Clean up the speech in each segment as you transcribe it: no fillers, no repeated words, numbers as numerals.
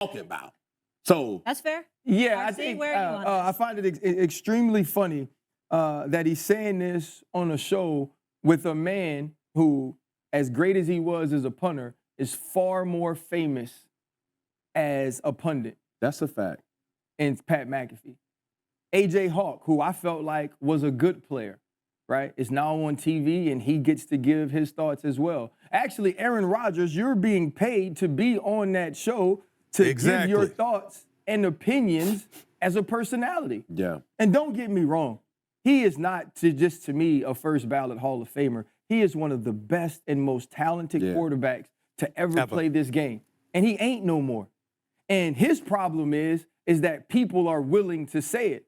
talking about. So That's fair. Yeah, I RC, think where are you on I this? find it extremely funny that he's saying this on a show with a man who, as great as he was as a punter, is far more famous as a pundit. that's a fact. And Pat McAfee. AJ Hawk, who I felt like was a good player, right, is now on TV and he gets to give his thoughts as well. Actually, Aaron Rodgers, you're being paid to be on that show to give your thoughts and opinions as a personality. Yeah. And don't get me wrong, he is not to me a first ballot Hall of Famer. He is one of the best and most talented quarterbacks to ever play this game. And he ain't no more. And his problem is that people are willing to say it.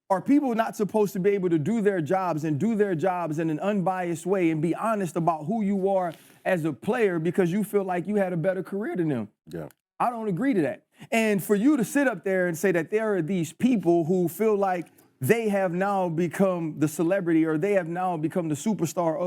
Are people not supposed to be able to do their jobs and do their jobs in an unbiased way and be honest about who you are as a player because you feel like you had a better career than them? Yeah. I don't agree to that. And for you to sit up there and say that there are these people who feel like they have now become the celebrity or they have now become the superstar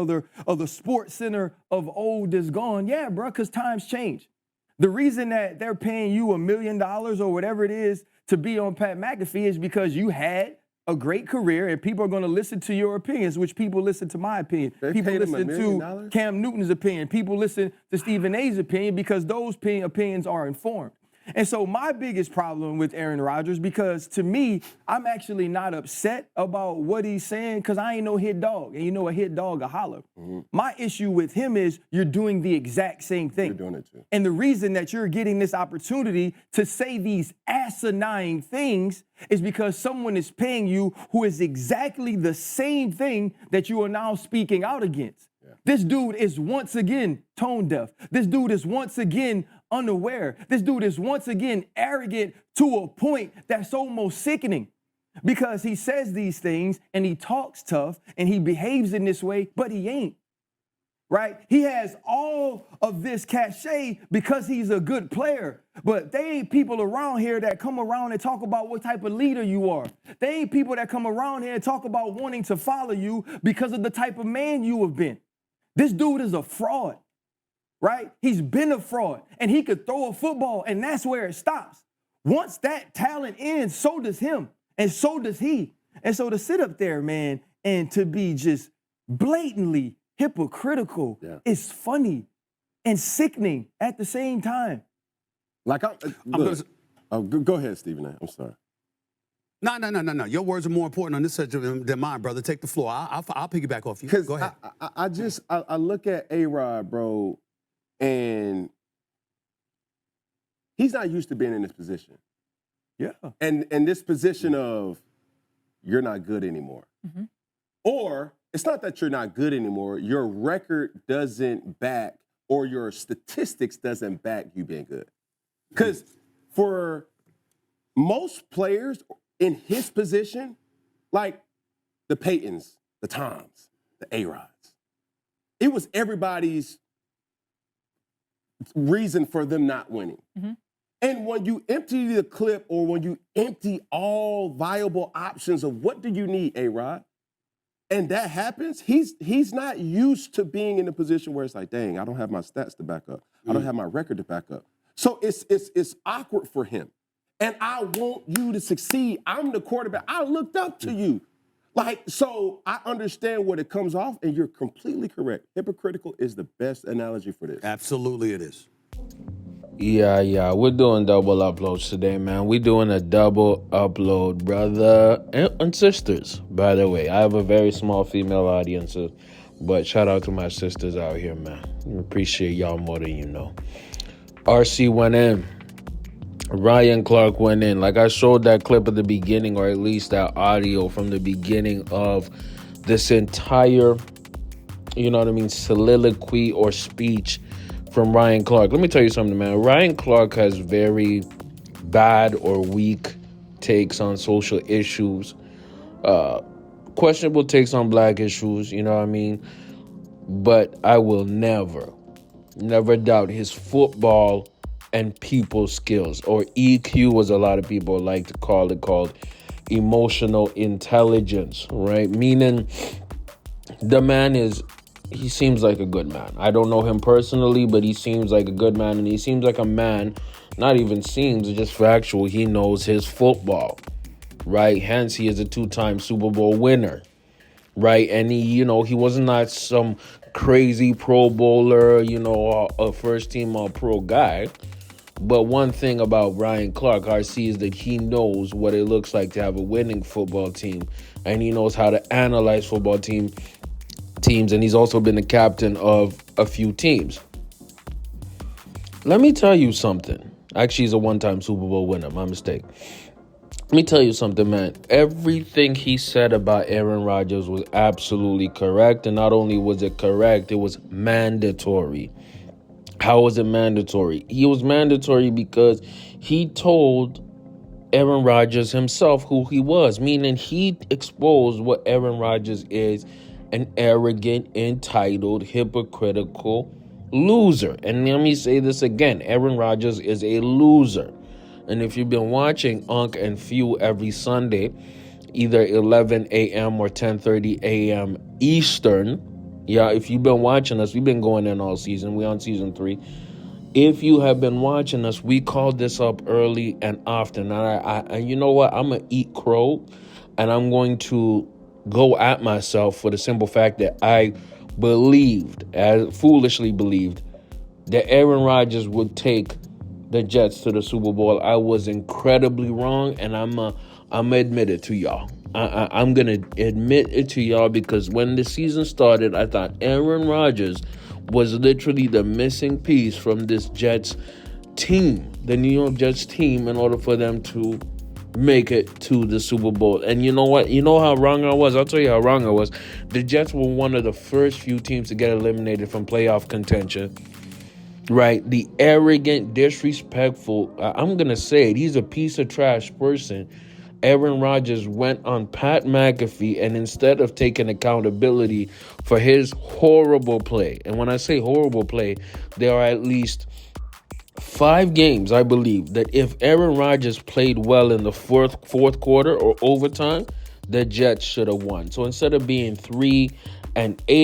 or the sports center of old is gone. Yeah, bro, because times change. The reason that they're paying you $1 million or whatever it is to be on Pat McAfee is because you had a great career and people are going to listen to your opinions, which people listen to my opinion. People listen to Cam Newton's opinion. People listen to Stephen A's opinion because those opinions are informed. And so my biggest problem with Aaron Rodgers, because to me, I'm actually not upset about what he's saying because I ain't no hit dog. And you know a hit dog, a holler. Mm-hmm. My issue with him is you're doing the exact same thing. You're doing it too. And the reason that you're getting this opportunity to say these asinine things is because someone is paying you who is exactly the same thing that you are now speaking out against. Yeah. This dude is once again tone deaf. This dude is once again unaware. This dude is once again arrogant to a point that's almost sickening because he says these things and he talks tough and he behaves in this way, but he ain't, right? He has all of this cachet because he's a good player, but they ain't people around here that come around and talk about what type of leader you are. They ain't people that come around here and talk about wanting to follow you because of the type of man you have been. This dude is a fraud. Right? He's been a fraud, and he could throw a football, and that's where it stops. Once that talent ends, so does him, and so does he. And so to sit up there, man, and to be just blatantly hypocritical is funny and sickening at the same time. Like, go ahead, Stephen. I'm sorry. No. Your words are more important on this subject than mine, brother. Take the floor. I'll piggyback off you. Go ahead. I look at A-Rod, bro, and he's not used to being in this position. Yeah. And this position of you're not good anymore. Mm-hmm. Or it's not that you're not good anymore. Your record doesn't back or your statistics doesn't back you being good. Because for most players in his position, like the Peytons, the Toms, the A-Rods, it was everybody's reason for them not winning. Mm-hmm. And when you empty the clip or when you empty all viable options of what do you need, A-Rod, and that happens, he's not used to being in a position where it's like, dang, I don't have my stats to back up. I don't have my record to back up. So it's awkward for him. And I want you to succeed. I'm the quarterback. I looked up to you. Like, so I understand what it comes off, and you're completely correct. Hypocritical is the best analogy for this. Absolutely it is. Yeah. We're doing double uploads today, man. We're doing a double upload, brother and sisters, by the way. I have a very small female audience, but shout out to my sisters out here, man. I appreciate y'all more than you know. RC went in. Ryan Clark went in. Like I showed that clip at the beginning, or at least that audio from the beginning of this entire, soliloquy or speech from Ryan Clark. Let me tell you something, man. Ryan Clark has very bad or weak takes on social issues, questionable takes on black issues, you know what I mean? But I will never doubt his football and people skills, or EQ as a lot of people like to call it, called emotional intelligence, right? Meaning the man he seems like a good man. I don't know him personally, but he seems like a good man, and he seems like a man not even seems, it's just factual. He knows his football, right? Hence, he is a 2-time Super Bowl winner, right? And he wasn't not some crazy Pro Bowler, a first-team All-Pro guy. But one thing about Ryan Clark, RC, is that he knows what it looks like to have a winning football team, and he knows how to analyze football teams, and he's also been the captain of a few teams. Let me tell you something. Actually, he's a 1-time Super Bowl winner. My mistake. Let me tell you something, man. Everything he said about Aaron Rodgers was absolutely correct, and not only was it correct, it was mandatory. How was it mandatory? He was mandatory because he told Aaron Rodgers himself who he was, meaning he exposed what Aaron Rodgers is: an arrogant, entitled, hypocritical loser. And let me say this again. Aaron Rodgers is a loser. And if you've been watching Unk and Few every Sunday, either 11 a.m. or 10:30 a.m. Eastern, if you've been watching us, we've been going in all season. We're on season 3. If you have been watching us, we called this up early and often. And you know what? I'm going to eat crow, and I'm going to go at myself for the simple fact that I foolishly believed, that Aaron Rodgers would take the Jets to the Super Bowl. I was incredibly wrong, and I'm admit it to y'all. I'm going to admit it to y'all because when the season started, I thought Aaron Rodgers was literally the missing piece from this Jets team, the New York Jets team, in order for them to make it to the Super Bowl. And you know what? You know how wrong I was? I'll tell you how wrong I was. The Jets were one of the first few teams to get eliminated from playoff contention. Right? The arrogant, disrespectful, I'm going to say it, he's a piece of trash person. Aaron Rodgers went on Pat McAfee, and instead of taking accountability for his horrible play, and when I say horrible play, there are at least 5 games, I believe, that if Aaron Rodgers played well in the fourth quarter or overtime, the Jets should have won. So instead of being 3-8,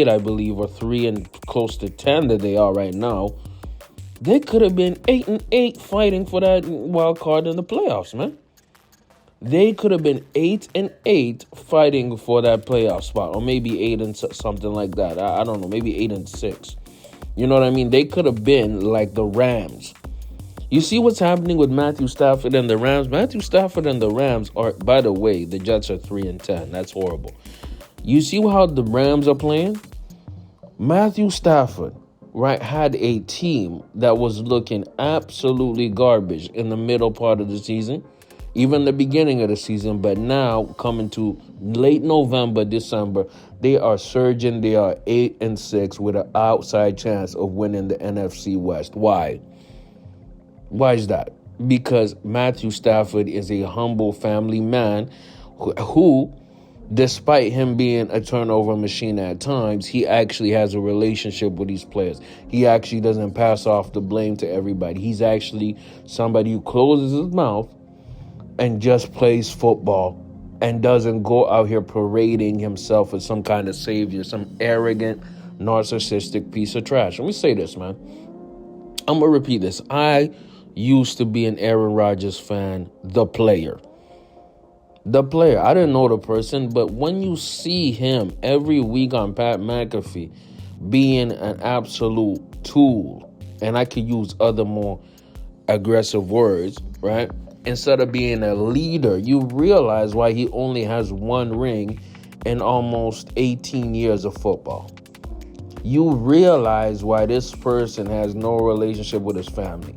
I believe, or 3 and close to 10 that they are right now, they could have been 8-8 fighting for that wild card in the playoffs, man. They could have been 8-8 fighting for that playoff spot, or maybe 8 and something like that. I don't know, maybe 8-6. You know what I mean? They could have been like the Rams. You see what's happening with Matthew Stafford and the Rams? Matthew Stafford and the Rams are, by the way, the Jets are 3-10. That's horrible. You see how the Rams are playing? Matthew Stafford, right, had a team that was looking absolutely garbage in the middle part of the season, even the beginning of the season, but now coming to late November, December, they are surging. They are 8-6 with an outside chance of winning the NFC West. Why? Why is that? Because Matthew Stafford is a humble family man who, despite him being a turnover machine at times, he actually has a relationship with these players. He actually doesn't pass off the blame to everybody. He's actually somebody who closes his mouth and just plays football and doesn't go out here parading himself as some kind of savior, some arrogant, narcissistic piece of trash. Let me say this, man. I'm going to repeat this. I used to be an Aaron Rodgers fan, the player. The player. I didn't know the person, but when you see him every week on Pat McAfee being an absolute tool, and I could use other more aggressive words, right? Instead of being a leader, you realize why he only has 1 ring in almost 18 years of football. You realize why this person has no relationship with his family.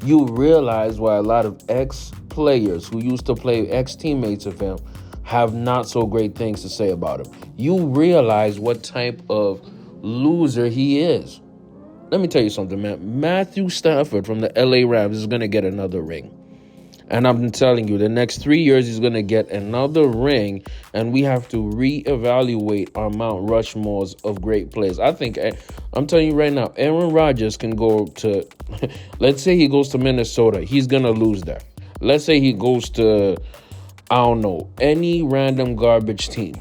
You realize why a lot of ex-players who used to play, ex-teammates of him, have not so great things to say about him. You realize what type of loser he is. Let me tell you something, man. Matthew Stafford from the LA Rams is going to get another ring. And I'm telling you, the next 3 years, he's going to get another ring, and we have to reevaluate our Mount Rushmores of great players. I think, I'm telling you right now, Aaron Rodgers can go to, let's say he goes to Minnesota. He's going to lose there. Let's say he goes to, I don't know, any random garbage team,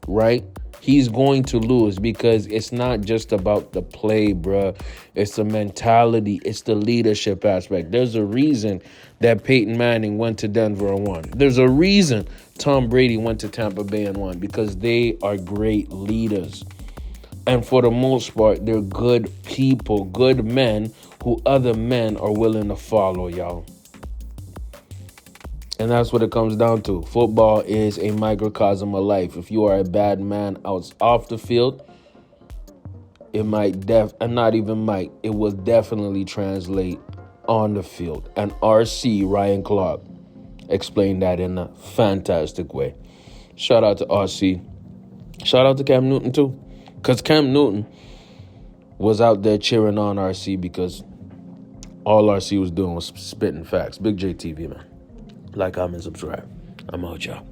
right? he's going to lose because it's not just about the play, bruh. It's the mentality. It's the leadership aspect. There's a reason that Peyton Manning went to Denver and won. There's a reason Tom Brady went to Tampa Bay and won, because they are great leaders. And for the most part, they're good people, good men who other men are willing to follow, y'all. And that's what it comes down to. Football is a microcosm of life. If you are a bad man off the field, it it will definitely translate on the field. And RC, Ryan Clark, explained that in a fantastic way. Shout out to RC. Shout out to Cam Newton too. Because Cam Newton was out there cheering on RC because all RC was doing was spitting facts. Big JTV, man. Like, comment, subscribe. I'm out, y'all.